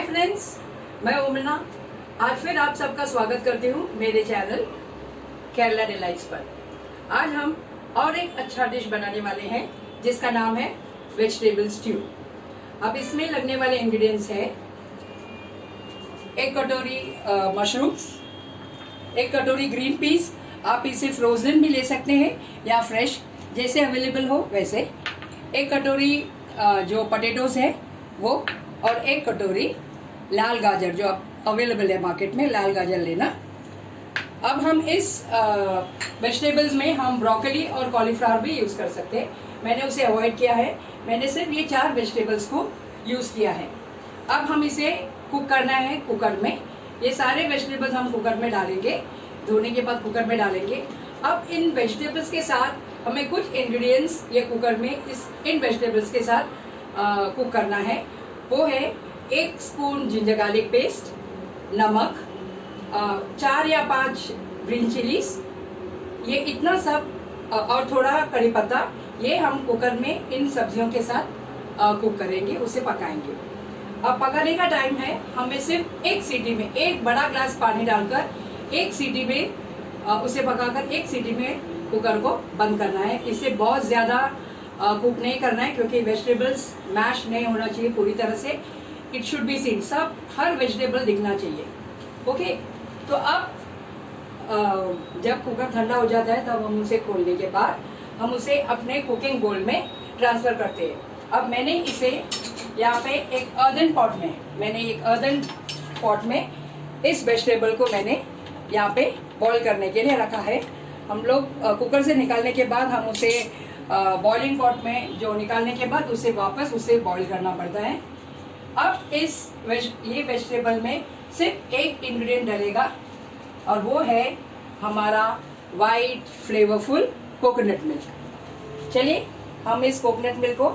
Friends, मैं उमना आज फिर आप सबका स्वागत करती हूँ मेरे चैनल केरला डिलाइट्स पर। आज हम और एक अच्छा डिश बनाने वाले हैं जिसका नाम है वेजिटेबल स्ट्यू। अब इसमें लगने वाले इंग्रेडिएंट्स है 1 कटोरी मशरूम्स, 1 कटोरी ग्रीन पीस, आप इसे फ्रोजन भी ले सकते हैं या फ्रेश जैसे अवेलेबल हो वैसे, 1 कटोरी जो पोटैटोज है वो, और 1 कटोरी लाल गाजर जो अवेलेबल है मार्केट में, लाल गाजर लेना। अब हम इस वेजिटेबल्स में हम ब्रोकली और कॉलीफ्लावर भी यूज़ कर सकते हैं, मैंने उसे अवॉइड किया है। मैंने सिर्फ ये 4 वेजिटेबल्स को यूज़ किया है। अब हम इसे कुक करना है कुकर में। ये सारे वेजिटेबल्स हम कुकर में डालेंगे, धोने के बाद कुकर में डालेंगे। अब इन वेजिटेबल्स के साथ हमें कुछ इंग्रेडिएंट्स ये कुकर में इन वेजिटेबल्स के साथ कुक करना है। वो है 1 स्पून जिंजर गार्लिक पेस्ट, नमक, 4 या 5 ग्रीन चिलीज, ये इतना सब, और थोड़ा कड़ी पत्ता। ये हम कुकर में इन सब्जियों के साथ कुक करेंगे, उसे पकाएंगे। अब पकाने का टाइम है, हमें सिर्फ 1 सीटी में 1 बड़ा ग्लास पानी डालकर 1 सीटी में उसे पकाकर 1 सीटी में कुकर को बंद करना है। इसे बहुत ज़्यादा कुक नहीं करना है क्योंकि वेजिटेबल्स मैश नहीं होना चाहिए पूरी तरह से। इट शुड बी सीन, सब हर वेजिटेबल दिखना चाहिए। ओके, तो अब जब कुकर ठंडा हो जाता है तब हम उसे खोलने के बाद हम उसे अपने कुकिंग बोल में ट्रांसफ़र करते हैं। अब मैंने इसे यहाँ पे एक अर्दन पॉट में इस वेजिटेबल को मैंने यहाँ पे बॉईल करने के लिए रखा है। हम लोग कुकर से निकालने के बाद हम उसे बॉइलिंग पॉट में जो निकालने के बाद उसे वापस बॉईल करना पड़ता है। अब ये वेजिटेबल में सिर्फ एक इंग्रेडिएंट डलेगा और वो है हमारा वाइट फ्लेवरफुल कोकोनट मिल्क। चलिए हम इस कोकोनट मिल्क को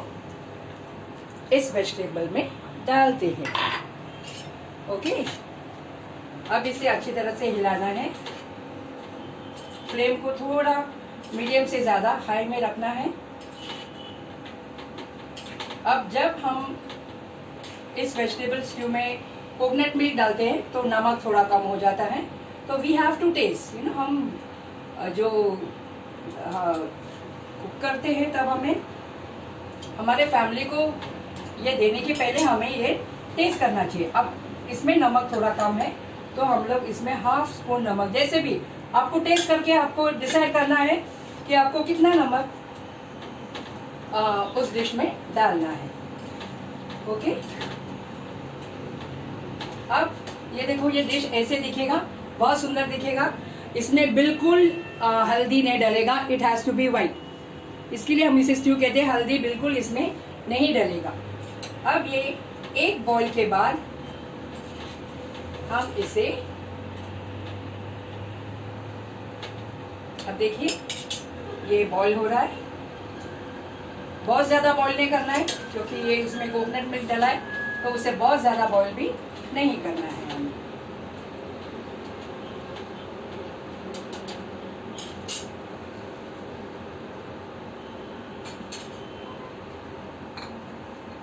इस वेजिटेबल में डालते हैं। ओके, अब इसे अच्छी तरह से हिलाना है। फ्लेम को थोड़ा मीडियम से ज़्यादा हाई में रखना है। अब जब हम इस वेजिटेबल स्ट्यू में कोकोनट मिल्क डालते हैं तो नमक थोड़ा कम हो जाता है, तो वी हैव टू टेस्ट, हम जो कुक करते हैं तब हमें हमारे फैमिली को ये देने के पहले हमें ये टेस्ट करना चाहिए। अब इसमें नमक थोड़ा कम है तो हम लोग इसमें ½ स्पून नमक, जैसे भी आपको टेस्ट करके आपको डिसाइड करना है कि आपको कितना नमक उस डिश में डालना है। ओके, अब ये देखो, ये डिश ऐसे दिखेगा, बहुत सुंदर दिखेगा। इसमें बिल्कुल हल्दी नहीं डलेगा, it has to be white. इसके लिए हम इसे स्ट्यू कहते हैं, हल्दी बिल्कुल इसमें नहीं डलेगा। अब ये एक बॉईल के बाद हम इसे, अब देखिए ये बॉईल हो रहा है। बहुत ज़्यादा बॉईल नहीं करना है क्योंकि ये इसमें कोकोनट मिल्क डला है, तो उसे बहुत ज़्यादा बॉईल भी नहीं करना है हमें।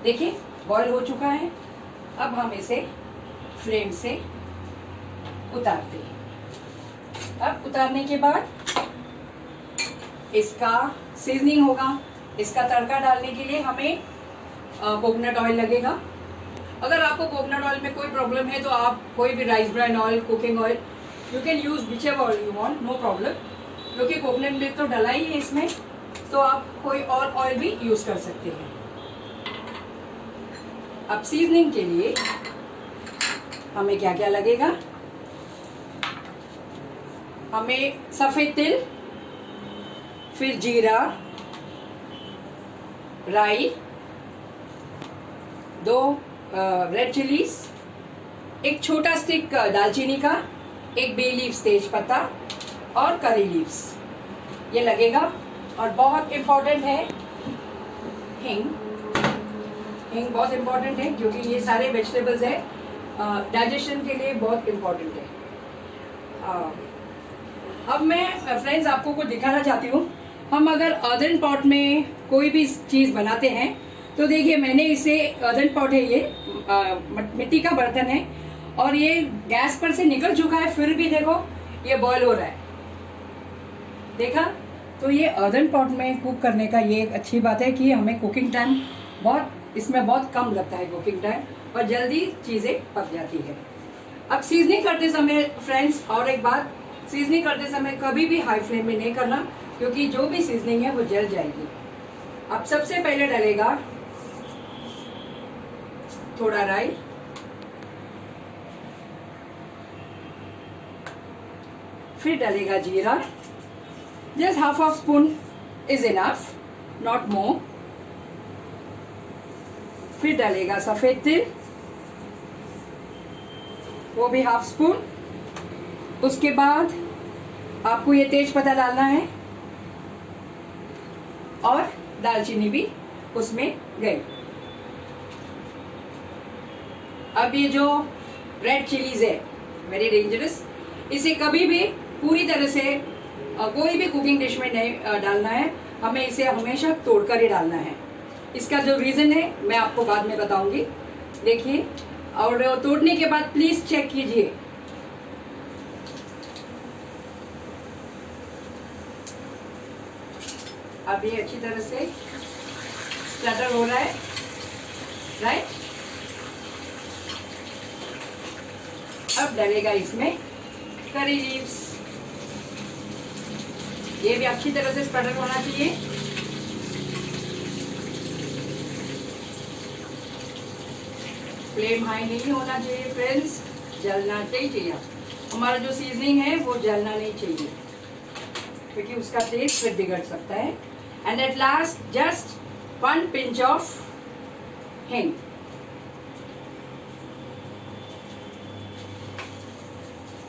देखिए बॉईल हो चुका है। अब हम इसे फ्लेम से उतारते हैं। अब उतारने के बाद इसका सीजनिंग होगा। इसका तड़का डालने के लिए हमें कोकोनट ऑयल लगेगा। अगर आपको कोकोनट ऑयल में कोई प्रॉब्लम है तो आप कोई भी rice bran oil, cooking oil, you can use whichever oil you want, no problem. क्योंकि कोकोनट मिल्क तो डला ही है इसमें, तो आप कोई और ऑयल भी यूज कर सकते हैं। अब सीजनिंग के लिए हमें क्या क्या लगेगा, हमें सफ़ेद तिल, फिर जीरा, राई, 2 रेड चिलीज, एक छोटा स्टिक दालचीनी का, 1 बे लीव्स तेज पत्ता और करी लीव्स, ये लगेगा। और बहुत इम्पोर्टेंट है हिंग। हिंग बहुत इम्पोर्टेंट है क्योंकि ये सारे वेजिटेबल्स है, डाइजेशन के लिए बहुत इम्पोर्टेंट है। अब मैं फ्रेंड्स आपको कुछ दिखाना चाहती हूँ। हम अगर अर्दन पॉट में कोई भी चीज़ बनाते हैं तो देखिए मैंने इसे अर्दन पॉट है, ये मिट्टी का बर्तन है और ये गैस पर से निकल चुका है, फिर भी देखो ये बॉईल हो रहा है, देखा। तो ये अर्दन पॉट में कुक करने का ये एक अच्छी बात है कि हमें कुकिंग टाइम इसमें बहुत कम लगता है कुकिंग टाइम, और जल्दी चीज़ें पक जाती है। अब सीजनिंग करते समय फ्रेंड्स, और एक बात, सीजनिंग करते समय कभी भी हाई फ्लेम में नहीं करना, क्योंकि जो भी सीजनिंग है वो जल जाएगी। अब सबसे पहले डलेगा थोड़ा राई, फिर डलेगा जीरा, just half spoon is enough, not more. फिर डलेगा सफेद तिल, वो भी हाफ स्पून। उसके बाद आपको ये तेज पत्ता डालना है और दालचीनी भी उसमें गई। अब ये जो रेड चिलीज है, वेरी डेंजरस, इसे कभी भी पूरी तरह से कोई भी कुकिंग डिश में नहीं डालना है, हमें इसे हमेशा तोड़कर ही डालना है। इसका जो रीज़न है मैं आपको बाद में बताऊंगी। देखिए, और तोड़ने के बाद प्लीज चेक कीजिए, अब ये अच्छी तरह से स्प्लैटर हो रहा है, राइट। अब डलेगा इसमें करी लीव्स, ये भी अच्छी तरह से स्प्लैटर होना चाहिए। फ्लेम हाई नहीं होना चाहिए फ्रेंड्स, जलना नहीं चाहिए। हमारा जो सीजनिंग है वो जलना नहीं चाहिए, क्योंकि उसका टेस्ट फिर बिगड़ सकता है। And at last just 1 pinch of हिंग।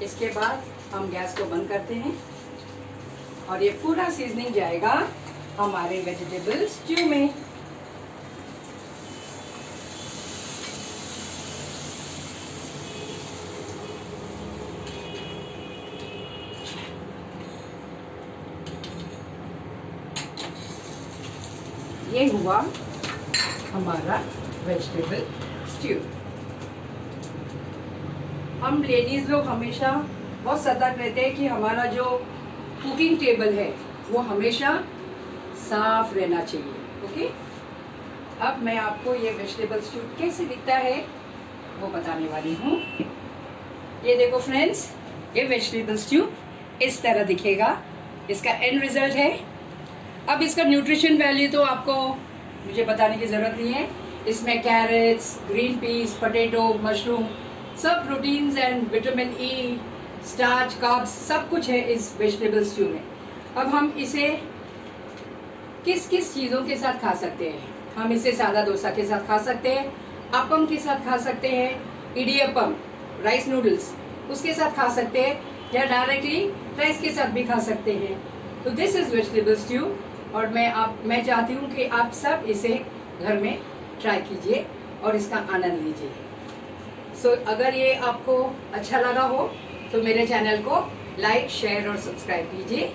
इसके बाद हम गैस को बंद करते हैं और ये पूरा सीजनिंग जाएगा हमारे वेजिटेबल स्ट्यू में। ये हुआ हमारा वेजिटेबल स्ट्यू। हम लेडीज लोग हमेशा बहुत सतर्क रहते हैं कि हमारा जो कुकिंग टेबल है वो हमेशा साफ रहना चाहिए। ओके, अब मैं आपको ये वेजिटेबल स्ट्यू कैसे दिखता है वो बताने वाली हूँ। ये देखो फ्रेंड्स, ये वेजिटेबल स्ट्यू इस तरह दिखेगा, इसका एंड रिजल्ट है। अब इसका न्यूट्रिशन वैल्यू तो आपको मुझे बताने की ज़रूरत नहीं है। इसमें carrots, green peas, potato, mushroom, सब proteins and vitamin E, starch, carbs सब कुछ है इस वेजिटेबल स्ट्यू में। अब हम इसे किस किस चीज़ों के साथ खा सकते हैं? हम इसे सादा डोसा के साथ खा सकते हैं, अपम के साथ खा सकते हैं, इडियपम, राइस नूडल्स उसके साथ खा सकते हैं, या डायरेक्टली राइस के साथ भी खा सकते हैं। तो दिस इज़ वेजिटेबल स्ट्यू, और मैं चाहती हूँ कि आप सब इसे घर में ट्राई कीजिए और इसका आनंद लीजिए। सो अगर ये आपको अच्छा लगा हो तो मेरे चैनल को लाइक, शेयर और सब्सक्राइब कीजिए,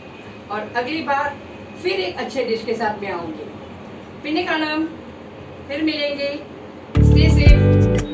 और अगली बार फिर एक अच्छे डिश के साथ मैं आऊँगी। पिन्ने का नाम, फिर मिलेंगे। Stay safe.